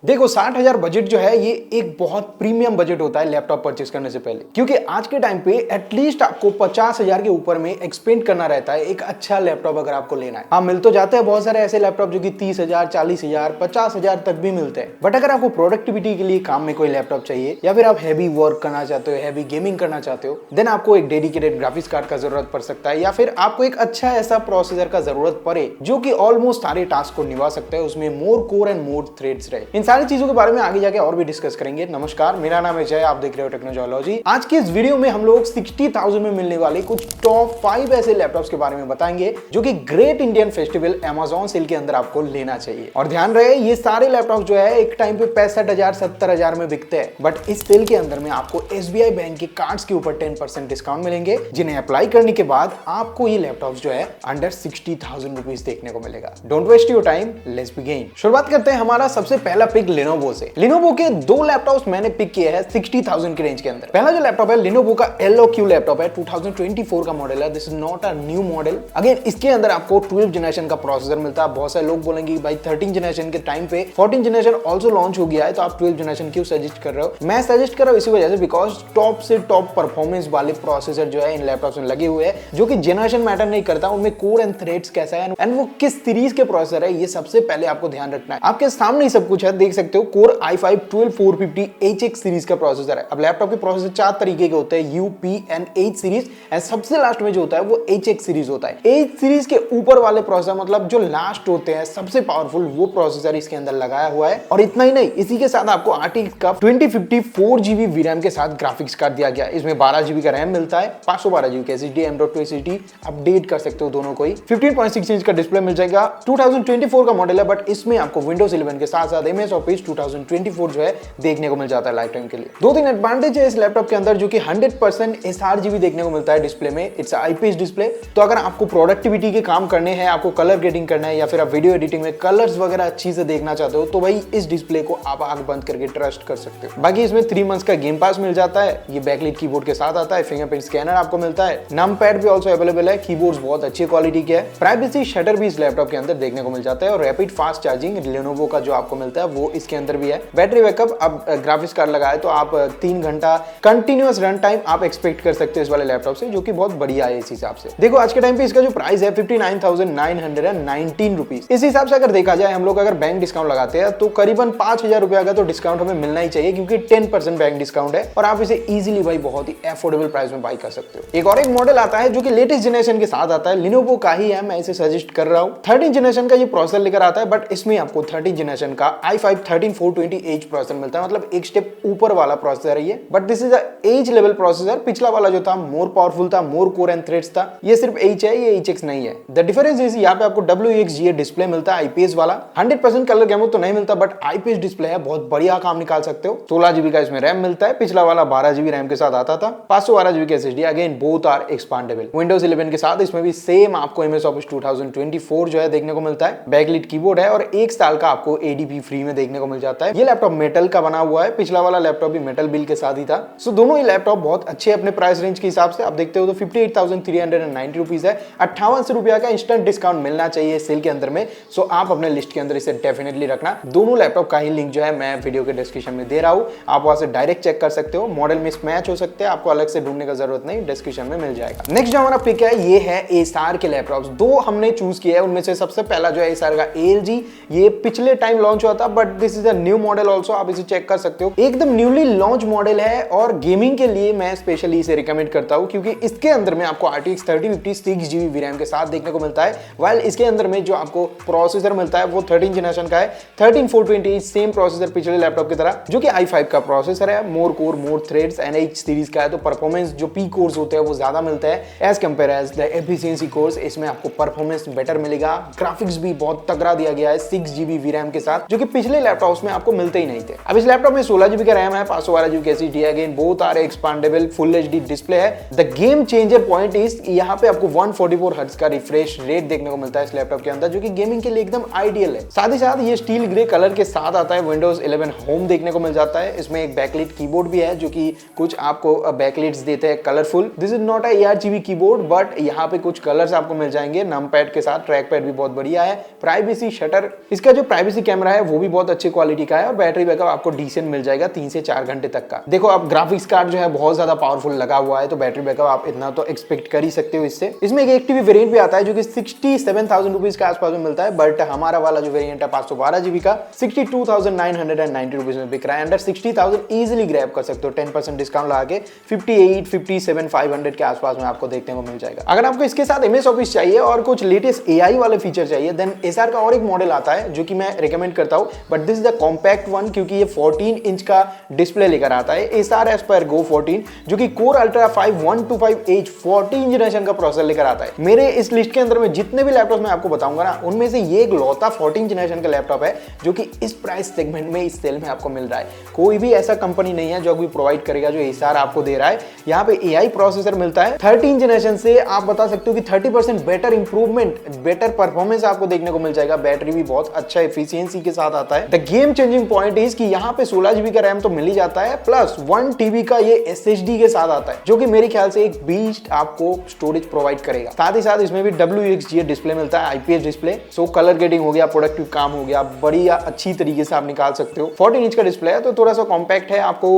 देखो 60,000 बजट जो है ये एक बहुत प्रीमियम बजट होता है लैपटॉप परचेस करने से पहले, क्योंकि आज के टाइम पे एटलीस्ट आपको 50,000 के ऊपर में एक्सपेंड करना रहता है एक अच्छा लैपटॉप अगर आपको लेना है। हाँ, मिल तो जाते हैं बहुत सारे ऐसे लैपटॉप जो कि 30,000, 40,000, 50,000 तक भी मिलते हैं, बट अगर आपको प्रोडक्टिविटी के लिए काम में कोई लैपटॉप चाहिए या फिर आप हैवी वर्क करना चाहते हो, हैवी गेमिंग करना चाहते हो, देन आपको एक डेडिकेटेड ग्राफिक्स कार्ड का जरूरत पड़ सकता है, या फिर आपको एक अच्छा ऐसा प्रोसेसर का जरूरत पड़े जो कि ऑलमोस्ट सारे टास्क को निभा सकता है, उसमें मोर कोर एंड मोर थ्रेड्स रहे। इन सारी चीजों के बारे में आगे जाके और भी डिस्कस करेंगे। नमस्कार, मेरा नाम है जय, आप देख रहे हो टेक्नोलॉजी। आज के इस वीडियो में हम लोग 60,000 में मिलने वाले कुछ टॉप 5 ऐसे लैपटॉप्स के बारे में बताएंगे जो कि great Indian festival Amazon sale के अंदर आपको लेना चाहिए। और ध्यान रहे, ये सारे लैपटॉप जो है एक टाइम पे 65,000, 70,000 में बिकते हैं, बट इस सेल के अंदर में आपको SBI बैंक के कार्ड्स के ऊपर 10% डिस्काउंट मिलेंगे, जिन्हें अप्लाई करने के बाद आपको ये लैपटॉप जो है अंडर 60,000 रुपीज देखने को मिलेगा। Don't waste your time, let's begin. शुरुआत करते हैं हमारा सबसे पहला पिक लेनोवो से। लेनोवो के दो लैपटॉप्स मैंने पिक किए हैं 60,000 की रेंज के अंदर। पहला जो लैपटॉप है लेनोवो का LOQ लैपटॉप है, 2024 का मॉडल है। This is not a new model. Again इसके अंदर आपको 12 जनरेशन का प्रोसेसर मिलता है। बहुत सारे लोग बोलेंगे भाई 13 जनरेशन के टाइम पे 14 जनरेशन ऑल्सो लॉन्च हो गया है, तो आप 12 जनरेशन क्यों सजेस्ट कर रहे हो? मैं सजेस्ट कर रहा हूं इसी वजह से बिकॉज टॉप से टॉप परफॉर्मेंस वाले प्रोसेसर जो है इन लैपटॉप्स में लगे हुए हैं, जो कि जनरेशन मैटर नहीं करता, उनमें कोर एंड थ्रेड्स कैसा है एंड वो किस सीरीज के प्रोसेसर है, ये सबसे पहले आपको ध्यान रखना है। आपके सामने ही सब कुछ है, देख सकते हो। कोर i5 12450HX सीरीज का प्रोसेसर है। अब लैपटॉप के प्रोसेसर 4 तरीके के होते हैं, U, P and H series, and सबसे लास्ट में जो होता है वो HX सीरीज होता है। H सीरीज के ऊपर वाले प्रोसेसर मतलब जो लास्ट होते हैं सबसे पावरफुल, वो प्रोसेसर इसके अंदर लगाया हुआ है। और इतना ही नहीं, इसी के साथ आपको RTX का 2050 4GB VRAM के साथ ग्राफिक्स कार्ड दिया गया। इसमें 12GB का रैम मिलता है, 512GB का SSD, M.2 SSD अपडेट कर सकते हो दोनों को ही। 15.6 इंच का डिस्प्ले मिल जाएगा। 2024 का मॉडल है, बट इसमें आपको Windows 11 के साथ साथ MS Office 2024 जो है देखने को मिल जाता है लाइफ टाइम के लिए। 2-3 एडवांटेज है इस लैपटॉप के अंदर, जो कि 100% sRGB देखने को मिलता है डिस्प्ले में। It's IPS display. तो अगर आपको प्रोडक्टिविटी के काम करने हैं, आपको कलर ग्रेडिंग करना है, या फिर आप वीडियो एडिटिंग में कलर्स वगैरह अच्छी से देखना चाहते हो, तो भाई इस डिस्प्ले को आप आंख बंद करके ट्रस्ट कर सकते हो। बाकी इसमें 3 मंथ्स का गेम पास मिल जाता है। ये बैकलाइट कीबोर्ड के साथ आता है, फिंगरप्रिंट स्कैनर आपको मिलता है, नम पैड भी ऑल्सो अवेलेबल है, कीबोर्ड्स बहुत अच्छी क्वालिटी के है, प्राइवेसी शटर भी इस लैपटॉप के अंदर देखने को मिल जाता है, और रैपिड फास्ट चार्जिंग लेनोवो का जो आपको मिलता है वो इसके अंदर भी है। बैटरी बैकअप, अब ग्राफिक्स कार्ड लगाए तो आप 3 घंटा कंटिन्यूअस रन टाइम आप एक्सपेक्ट कर सकते हो इस वाले लैपटॉप से, जो कि बहुत बढ़िया है इस हिसाब से। देखो आज के टाइम पे इसका जो प्राइस है 59,919 रुपीज। इस हिसाब से अगर देखा जाए, हम लोग अगर बैंक डिस्काउंट लगाते हैं तो करीबन 5,000 रुपया का तो डिस्काउंट हमें मिलना ही चाहिए, क्योंकि 10% बैंक डिस्काउंट है और आप इसे इजीली भाई बहुत ही अफोर्डेबल प्राइस में बाई कर सकते हो। एक और एक मॉडल आता है जो कि लेटेस्ट जनरेशन के साथ आता है, लिनोवो का ही है, मैं इसे सजेस्ट कर रहा हूं। 13 जनरेशन का ये प्रोसेसर लेकर आता है, बट इसमें आपको 13 जनरेशन का i5 13420H प्रोसेसर मिलता है, मतलब एक स्टेप ऊपर वाला प्रोसेसर है ये। But this is edge level processor. पिछला वाला जो था मोर पावरफुल था, मोर कोर एंड थ्रेड्स था, ये सिर्फ H है, ये HX नहीं है। द डिफरेंस इज यहाँ पे आपको WXGA डिस्प्ले मिलता है, IPS वाला। 100% कलर गैमो तो नहीं मिलता, बट IPS डिस्प्ले है, बहुत बढ़िया काम निकाल सकते हो। 16GB का इसमें रैम मिलता है, पिछला वाला 12GB रैम के साथ आता था, 512GB का SSD, again both are expandable. Windows 11 के साथ इसमें भी सेम आपको MS Office 2024 जो है देखने को मिलता है। बैकलाइट कीबोर्ड है और 1 साल का आपको ADP फ्री में देखने को मिल जाता है। ये लैपटॉप मेटल का बना हुआ है, पिछला वाला लैपटॉप भी मेटल बिल के साथ ही था। सो दोनों ही लैपटॉप बहुत अच्छे अपने प्राइस रेंज के हिसाब से। आप देखते हो तो 58,390 रुपीज है। 5800 रुपया का इंस्टेंट डिस्काउंट मिलना चाहिए सेल के अंदर में। सो आप अपने लिस्ट के अंदर इसे डेफिनेटली रखना। दोनों लैपटॉप का ही लिंक जो है मैं वीडियो के डिस्क्रिप्शन में दे रहा हूं, आप वहां से डायरेक्ट चेक कर सकते हो। मॉडल मिसमैच हो सकते हैं, आपको अलग से ढूंढने का जरूरत नहीं, डिस्क्रिप्शन में मिल जाएगा। नेक्स्ट जो हमारा पिक है ये है एसार के लैपटॉप्स। दो हमने चूज किया है, उनमें से सबसे पहला जो है एसार का ALG। ये पिछले टाइम लॉन्च हुआ था, but this is a new model also, आप इसे चेक कर सकते हो। एकदम न्यूली लॉन्च मॉडल है और गेमिंग के लिए मैं स्पेशली इसे रिकमेंड करता हूं, क्योंकि इसके अंदर में आपको RTX 3050 6GB VRAM के साथ देखने को मिलता है। वाइल इसके अंदर में जो आपको प्रोसेसर मिलता है वो 13 जनरेशन का है, 13420, सेम प्रोसेसर पिछले लैपटॉप की तरह, जो कि i5 का प्रोसेसर है, more core more threads and H series का है। तो परफॉर्मेंस जो P कोर्स होते हैं वो ज्यादा मिलता है as compare as the efficiency cores. इसमें आपको परफॉर्मेंस बेटर मिलेगा। ग्राफिक्स भी बहुत तगड़ा दिया गया है 6GB VRAM के साथ, जो कि पिछले लैपटॉप्स में आपको मिलते ही नहीं थे। अब इस लैपटॉप में 16GB का रैम है, 512GB का SSD है, again both are expandable, full HD display है। The game changer point is यहाँ पे आपको 144 हर्ट्ज का रिफ्रेश रेट देखने को मिलता है इस लैपटॉप के अंदर, जो कि गेमिंग के लिए एकदम आइडियल है। साथ ही साथ ये स्टील ग्रे कलर के साथ आता है। Windows 11 होम देखने को मिल जाता है। इसमें एक बैकलाइट कीबोर्ड भी है, जो कि कुछ आपको बैकलाइट्स देते हैं colourful. This is not a ARGB keyboard, but यहाँ पे कुछ कलर्स आपको मिल जाएंगे। नम पैड के साथ ट्रैक पैड भी बहुत बढ़िया है। प्राइवेसी शटर, इसका जो प्राइवेसी कैमरा है वो भी बहुत बहुत अच्छी क्वालिटी का है और बैटरी बैकअप आपको डिसेंट मिल जाएगा 3 से 4 घंटे तक का। देखो अब ग्राफिक्स कार्ड जो है बहुत ज्यादा पावरफुल लगा हुआ है, तो बैटरी बैकअप आप इतना तो एक्सपेक्ट कर ही सकते हो इससे। इसमें एक टीबी वेरिएंट भी आता है जो कि 67,000 रुपीज के आसपास में मिलता है, बट हमारा वाला जो वेरिएंट है 512 जीबी का 62,990 रुपीज में बिक रहा है। अंडर 60,000 इजिली ग्रैब कर सकते हो 10% डिस्काउंट लगा के 58, 57, 500 के आसपास में आपको देखने को मिल जाएगा। अगर आपको इसके साथ एमएस ऑफिस चाहिए और कुछ लेटेस्ट एआई वाले फीचर चाहिए, देन एसआर का और एक मॉडल आता है जो कि मैं रिकमेंड करता हूं, but this is the compact one, क्योंकि ये 14 इंच का डिस्प्ले लेकर आता है। एसआर एस्पायर गो 14 जो कि कोर अल्ट्रा 5 125H 14 जनरेशन का प्रोसेसर लेकर आता है। मेरे इस लिस्ट के अंदर में जितने भी लैपटॉप मैं आपको बताऊंगा ना, उनमें से ये इकलौता 14 जनरेशन का लैपटॉप है जो कि इस प्राइस सेगमेंट में इस सेल में आपको मिल रहा है। कोई भी ऐसा कंपनी नहीं है जो भी प्रोवाइड करेगा जो एसआर आपको दे रहा है। यहाँ पे एआई प्रोसेसर मिलता है 13 जनरेशन से, आप बता सकते हो कि 30% बेटर इंप्रूवमेंट, बेटर परफॉर्मेंस आपको देखने को मिल जाएगा। बैटरी भी बहुत अच्छा एफिशिएंसी के साथ आता है। The game changing point is कि यहाँ पे 16 जीबी का रैम तो मिल ही जाता है, प्लस 1 टीबी का ये एसएसडी के साथ आता है जो कि मेरे ख्याल से एक बीस्ट आपको स्टोरेज प्रोवाइड करेगा। साथ ही साथ इसमें भी WXGA डिस्प्ले मिलता है, आईपीएस डिस्प्ले। सो कलर ग्रेडिंग हो गया, प्रोडक्टिव काम हो गया, बढ़िया अच्छी तरीके से आप निकाल सकते हो। 14 इंच का डिस्प्ले है तो थोड़ा सा कॉम्पैक्ट है, आपको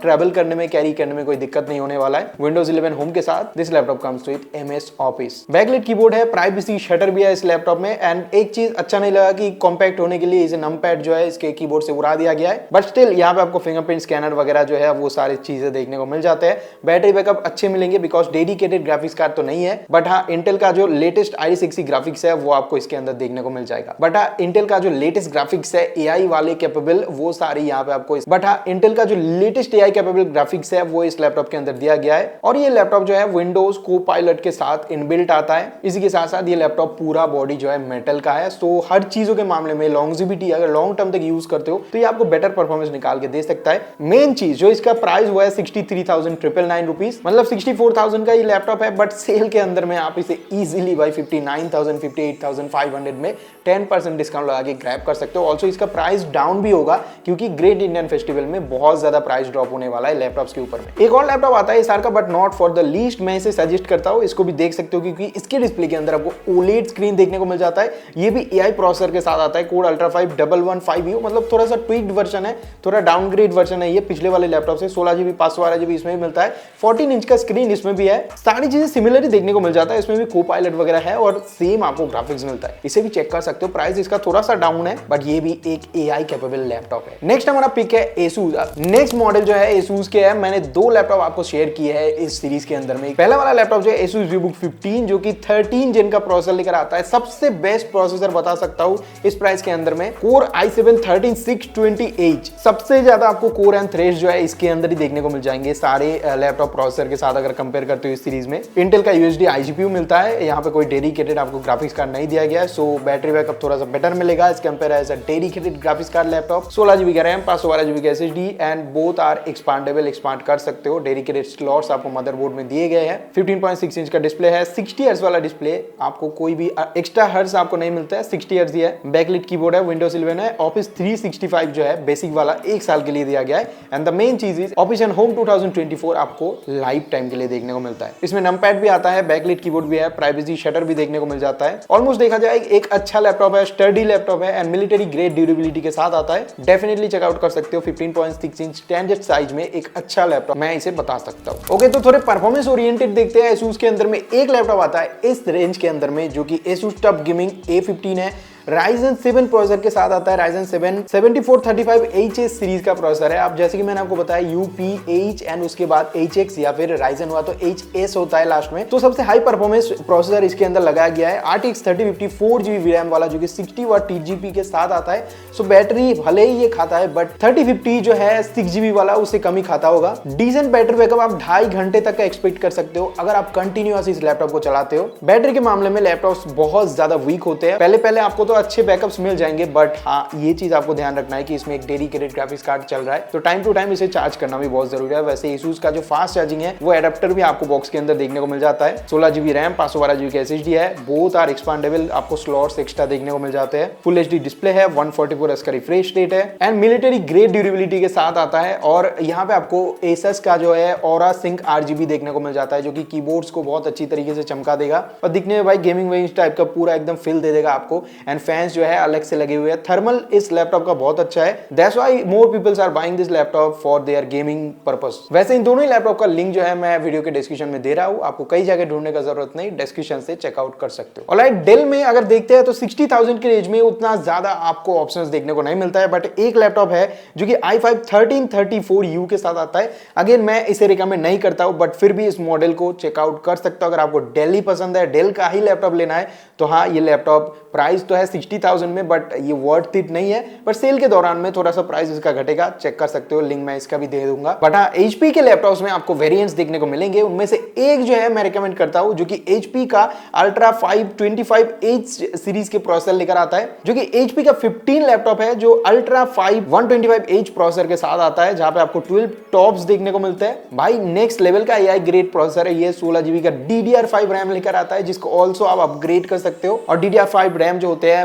ट्रैवल करने में, कैरी करने में कोई दिक्कत नहीं होने वाला है। Windows 11 होम के साथ this laptop comes with MS Office. Backlight keyboard है, प्राइवेसी शटर भी है इस लैपटॉप में। एंड एक चीज अच्छा नहीं लगा कि कॉम्पैक्ट होने के लिए इसे नमपैड जो है इसके कीबोर्ड से उड़ा दिया गया है, बट स्टिल यहाँ पे आपको फिंगरप्रिंट स्कैनर वगैरह जो है वो सारी चीजें देखने को मिल जाते हैं। बैटरी बैकअप अच्छे मिलेंगे बिकॉज डेडिकेटेड ग्राफिक्स कार्ड तो नहीं है, बट हाँ इंटेल का जो लेटेस्ट i6 ग्राफिक्स है वो आपको इसके अंदर देखने को मिल जाएगा। बट हाँ इंटेल का जो लेटेस्ट ग्राफिक्स है एआई वाले कैपेबल, वो सारी यहाँ पे आपको बट हाँ इंटेल का जो लेटेस्ट एआई कैपेबल ग्राफिक्स है वो इस लैपटॉप के अंदर दिया गया है। और ये लैपटॉप जो है विंडोज कोपायलट के साथ इनबिल्ट आता है। इसी के साथ साथ ये लैपटॉप पूरा बॉडी जो है मेटल का है, सो हर चीजों के मामले में लॉन्जिविटी, अगर लॉन्ग टर्म तक यूज करते हो तो ये आपको बेटर परफॉर्मेंस निकाल के दे सकता है। मेन चीज जो इसका प्राइस हुआ है 63,999 रुपीज, मतलब 64,000 का ये लैपटॉप है, बट सेल के अंदर में आप इसे इजीली भाई 59,000, 58,500 में 10% डिस्काउंट लगा के ग्रैब कर सकते हो। ऑल्सो इसका प्राइस डाउन भी होगा क्योंकि ग्रेट इंडियन फेस्टिवल में बहुत ज्यादा प्राइस ड्रॉप होने वाला है लैपटॉप्स के ऊपर में। एक और लैपटॉप आता है एसआर का, but not for the least, मैं इसे सजेस्ट करता हूं, इसको भी देख सकते हो क्योंकि इसके डिस्प्ले के अंदर आपको ओलेड स्क्रीन देखने को मिल जाता है। ये भी एआई प्रोसेसर के साथ आता है, कोर अल्ट्रा 5 115U, मतलब थोड़ा सा ट्वीक्ड वर्जन है, थोड़ा डाउनग्रेड वर्जन है ये पिछले वाले लैपटॉप से। 16 जीबी 512 जीबी इसमें भी मिलता है, 14 इंच का स्क्रीन इसमें भी है, सारी चीजें सिमिलर ही देखने को मिल जाता है। इसमें भी कोपायलट वगैरह है और सेम आपको ग्राफिक्स मिलता है, इसे भी चेक कर सकते हो। प्राइस इसका थोड़ा सा डाउन है, बट ये भी एक एआई कैपेबल लैपटॉप है। नेक्स्ट हमारा पिक है एसूस। नेक्स्ट मॉडल जो है एसूस के है, मैंने 2 लैपटॉप आपको शेयर किए हैं इस सीरीज के अंदर में। पहला वाला लैपटॉप जो है एसूस VivoBook 15 जो कि 13 जेन का प्रोसेसर लेकर आता है, सबसे बेस्ट प्रोसेसर बता सकता हूं इस प्राइस के अंदर में। कोर i7 13620H, सबसे ज्यादा आपको कोर एंड थ्रेड्स जो है इसके अंदर ही देखने को मिल जाएंगे सारे लैपटॉप प्रोसेसर के साथ अगर कंपेयर करते हो इस सीरीज में। इंटेल का UHD iGPU मिलता है, यहाँ पे कोई डेडिकेटेड आपको ग्राफिक्स कार्ड नहीं दिया गया है, सो बैटरी बैकअप थोड़ा सा बेटर मिलेगा इस compare as a dedicated graphics card laptop. 16 GB का रैम, 512 जीबी का SSD and both are expandable, expand कर सकते हो। डेडिकेटेड स्लॉट्स आपको मदरबोर्ड में दिए गए हैं। 15.6 इंच का डिस्प्ले है, 60 हर्ट्ज वाला डिस्प्ले, आपको कोई भी एक्स्ट्रा हर्ट्ज आपको नहीं मिलता है, 60 हर्ट्ज ही है। बैकलाइट कीबोर्ड है, विंडोज 11 है, ऑफिस 365 जो है बेसिक वाला 1 साल के लिए दिया गया है। एंड द मेन चीज इज ऑफिस एंड होम 2024 आपको लाइफ टाइम के लिए देखने को मिलता है। इसमें नमपैड भी आता है, बैकलाइट कीबोर्ड भी है, प्राइवेसी शटर भी देखने को मिल जाता है। ऑलमोस्ट देखा जाए एक अच्छा लैपटॉप है, स्टडी लैपटॉप है एंड मिलिटरी ग्रेड ड्यूरेबिलिटी के साथ आता है। डेफिनेटली चेकआउट कर सकते हो। 15.6 इंच स्टैंडर्ड साइज में एक अच्छा लैपटॉप मैं इसे बता सकता हूँ। ओके, तो थोड़े परफॉर्मेंस ओरिएंटेड देखते हैं। एसूस के अंदर में एक लैपटॉप आता है इस रेंज के अंदर में जो कि एसूस टफ गेमिंग A15 है, Ryzen 7 प्रोसेसर के साथ आता है। Ryzen 7 7435HS सीरीज का प्रोसेसर है। अब जैसे कि मैंने आपको बताया UPH एंड उसके बाद HX या फिर Ryzen हुआ तो HS होता है लास्ट में। तो सबसे हाई परफॉर्मेंस प्रोसेसर इसके अंदर लगाया गया है, RTX 3050 4GB रैम वाला जो कि 60 वाट TGP के साथ आता है। सो बैटरी भले ही ये खाता है बट 3050 जो है 6GB वाला उससे कम ही खाता होगा। डिसेंट बैटरी बैकअप आप 2.5 घंटे तक का एक्सपेक्ट कर सकते हो अगर आप कंटिन्यूअस इस लैपटॉप को चलाते हो। बैटरी के मामले में लैपटॉप्स बहुत ज्यादा वीक होते हैं, पहले आपको तो अच्छे बैकअप्स मिल जाएंगे, बट हाँ ये चीज आपको ध्यान रखना है कि इसमें एक डेडिकेटेड ग्राफिक्स कार्ड चल रहा है, तो टाइम टू टाइम इसे चार्ज करना भी बहुत जरूरी है। वैसे Asus का जो फास्ट चार्जिंग है वो एडेप्टर भी आपको बॉक्स के अंदर देखने को मिल जाता है। 16 जीबी रैम, 512 जीबी का SSD है, बोथ आर एक्सपांडेबल, आपको स्लॉट्स एक्स्ट्रा देखने को मिल जाते हैं। फुल HD डिस्प्ले है, 144 Hz का रिफ्रेश रेट है एंड मिलिटरी ग्रेड ड्यूरेबिलिटी के साथ आता है। और यहाँ पे आपको Asus का जो है Aura Sync RGB देखने को मिल जाता है जो कि कीबोर्ड्स को बहुत अच्छी तरीके से चमका देगा और दिखने में भाई गेमिंग वेंज टाइप का पूरा एकदम फील दे देगा आपको। एंड फैंस जो है अलग से लगे हुए हैं। थर्मल इस लैपटॉप का बहुत अच्छा है, that's why more peoples are buying this laptop for their gaming purpose. वैसे इन दोनों ही लैपटॉप का लिंक जो है मैं वीडियो के डिस्क्रिप्शन में दे रहा हूं, आपको कई जगह ढूंढने का जरूरत नहीं, डिस्क्रिप्शन से चेकआउट कर सकते हो। ऑलराइट, डेल में अगर देखते हैं तो 60,000 के रेंज में उतना ज्यादा आपको ऑप्शंस देखने को नहीं मिलता है, बट एक लैपटॉप है जो कि i5 1334U के साथ आता है। अगेन मैं इसे रिकमेंड नहीं करता हूं, बट फिर भी इस मॉडल को चेकआउट कर सकते हो। अगर आपको डेल ही पसंद है, डेल का ही लैपटॉप लेना है, तो हाँ ये लैपटॉप प्राइस तो है 60,000 में, बट ये वर्थ इट नहीं है। बट सेल के दौरान में थोड़ा सा प्राइस इसका घटेगा, चेक कर सकते हो, लिंक मैं इसका भी दे दूंगा। बट हाँ, HP के लैपटॉप्स में आपको वेरिएंट्स देखने को मिलेंगे, उनमें से एक जो है मैं रिकमेंड करता हूं, जो कि HP का Ultra 525H सीरीज के प्रोसेसर लेकर आता है, जो कि HP का 15 लैपटॉप है जो Ultra 5 125H प्रोसेसर के साथ आता है, जहां पे आपको 12 टॉप्स देखने को मिलते हैं। भाई नेक्स्ट लेवल का AI ग्रेड प्रोसेसर है ये। 16GB का DDR5 रैम लेकर आता है, जिसको ऑल्सो आप अपग्रेड कर सकते हो। और DDR5 रैम जो होते हैं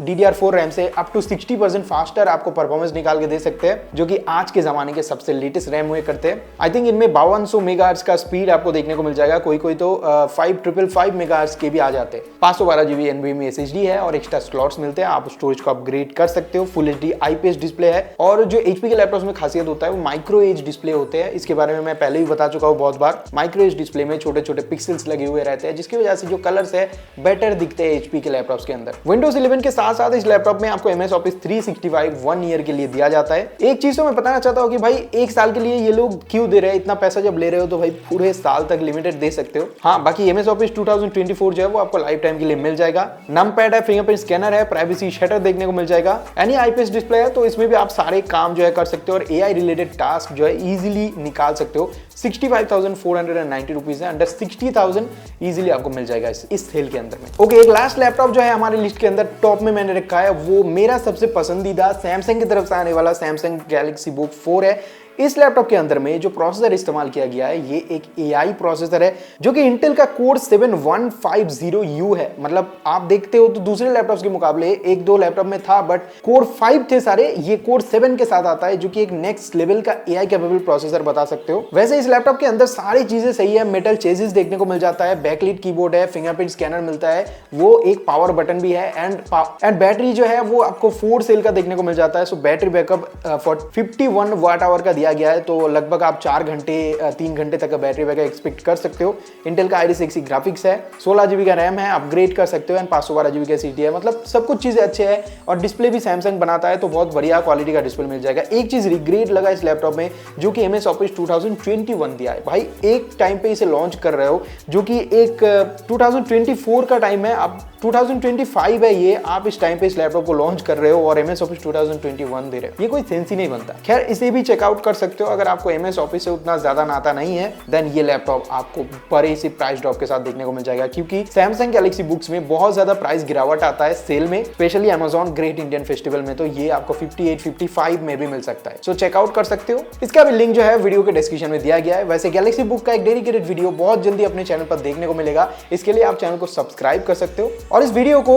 DDR4 रैम से अप टू 60% फास्टर आपको परफॉर्मेंस निकाल के दे सकते हैं, जो कि आज के जमाने के सबसे लेटेस्ट रैम हुए करते हैं। आई थिंक इनमें 5200 मेगाहर्ट्ज का स्पीड आपको देखने को मिल जाएगा, कोई कोई तो 5555 मेगाहर्ट्ज के भी आ जाते हैं। 512GB NVMe SSD है और एक्स्ट्रा स्लॉट्स मिलते हैं, आप स्टोरेज को अपग्रेड कर सकते हो। फुल HD IPS डिस्प्ले है। और जो HP के लैपटॉप्स में खासियत होता है वो माइक्रो एज डिस्प्ले होते हैं। इसके बारे में मैं पहले ही बता चुका हूं बहुत बार। माइक्रो एज डिस्प्ले में छोटे छोटे पिक्सल्स लगे हुए रहते हैं, जिसकी वजह से जो कलर्स है बेटर दिखते हैं HP के लैपटॉप्स के अंदर। Windows 11 के साथ साथ इस लैपटॉप में आपको MS Office 365 1 ईयर के लिए दिया जाता है। एक चीज तो मैं बताना चाहता हूं कि भाई एक साल के लिए ये लोग क्यों दे रहे हैं, इतना पैसा जब ले रहे हो तो भाई पूरे साल तक लिमिटेड दे सकते हो। हाँ, बाकी MS Office 2024 जो है वो आपको लाइफ टाइम के लिए मिल जाएगा। नमपैड है, फिंगरप्रिंट स्कैनर है, प्राइवेसी शटर देखने को मिल जाएगा। एनी IPS डिस्प्ले है, तो इसमें भी आप सारे काम जो है कर सकते हो और AI रिलेटेड टास्क जो है इजीली निकाल सकते हो। 65,490 रुपीज है, अंडर 60,000 इजीली आपको मिल जाएगा इस सेल के अंदर में। ओके, एक लास्ट लैपटॉप जो है हमारे लिस्ट के अंदर टॉप में मैंने रखा है, वो मेरा सबसे पसंदीदा सैमसंग की तरफ से आने वाला सैमसंग गैलेक्सी बुक 4 है। इस लैपटॉप के अंदर में जो प्रोसेसर इस्तेमाल किया गया है ये एक AI प्रोसेसर है, जो कि इंटेल का कोर 7150U है। मतलब आप देखते हो तो दूसरे लैपटॉप्स के मुकाबले एक दो लैपटॉप में था, बट कोर 5 थे सारे, ये कोर 7 के साथ आता है, जो कि एक नेक्स्ट लेवल का AI कैपेबल प्रोसेसर बता सकते हो। वैसे इस लैपटॉप के अंदर सारी चीजें सही है, मेटल चेसिस देखने को मिल जाता है, बैकलिट कीबोर्ड है, फिंगरप्रिंट स्कैनर मिलता है, वो एक पावर बटन भी है, एंड बैटरी जो है वो आपको 4 सेल का देखने को मिल जाता है। So battery backup 51 watt hour का दिया गया है, तो लगभग आप 3 घंटे तक का बैटरी बैकअप एक्सपेक्ट कर सकते हो। इंटेल का Iris Xe ग्राफिक्स है, 16GB का रैम है, अपग्रेड कर सकते हो, एंड 512GB का SSD है। मतलब सब कुछ चीजें अच्छे हैं और डिस्प्ले भी सैमसंग बनाता है, तो बहुत बढ़िया क्वालिटी का डिस्प्ले मिल जाएगा। एक चीज रिग्रेट लगा इस लैपटॉप में, जो कि MS Office 2021 दिया है। भाई एक टाइम पे इसे लॉन्च कर रहे हो, जो कि एक 2024 का टाइम है, अब 2025 है ये, आप इस टाइम पे इस लैपटॉप को लॉन्च कर रहे हो और MS Office 2021 दे रहे हो, ये कोई सेंस ही नहीं बनता। खैर इसे भी चेकआउट कर सकते हो, अगर आपको MS Office से उतना ज्यादा नाता नहीं है, देन ये लैपटॉप आपको बड़े से प्राइस ड्रॉप के साथ देखने को मिल जाएगा, क्योंकि सैमसंग गैलेक्सी बुक्स में बहुत ज्यादा प्राइस गिरावट आता है सेल में, specially Amazon great Indian festival में, तो ये आपको 58-55 में भी मिल सकता है। सो चेकआउट कर सकते हो, इसका भी लिंक जो है वीडियो के डिस्क्रिप्शन में दिया गया है। वैसे गैलेक्सी बुक का एक डेडिकेटेड वीडियो बहुत जल्दी अपने चैनल पर देखने को मिलेगा, इसके लिए आप चैनल को सब्सक्राइब कर सकते हो। और इस वीडियो को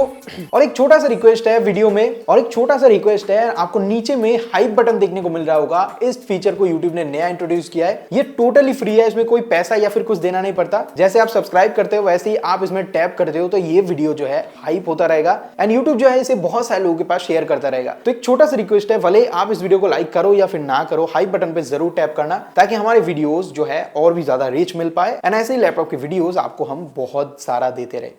और एक छोटा सा रिक्वेस्ट है वीडियो में, और एक छोटा सा रिक्वेस्ट है, आपको नीचे में हाइप बटन देखने को मिल रहा होगा। इस फीचर को यूट्यूब ने नया इंट्रोड्यूस किया है, ये टोटली फ्री है, इसमें कोई पैसा या फिर कुछ देना नहीं पड़ता। जैसे आप सब्सक्राइब करते हो वैसे ही आप इसमें टैप करते हो, तो ये वीडियो जो है हाइप होता रहेगा, एंड यूट्यूब जो है इसे बहुत सारे लोगों के पास शेयर करता रहेगा। तो एक छोटा सा रिक्वेस्ट है, भले आप इस वीडियो को लाइक करो या फिर ना करो, हाइप बटन पे जरूर टैप करना, ताकि हमारे वीडियोस जो है और भी ज्यादा रीच मिल पाए, एंड ऐसे ही लैपटॉप के वीडियोस आपको हम बहुत सारा देते रहे।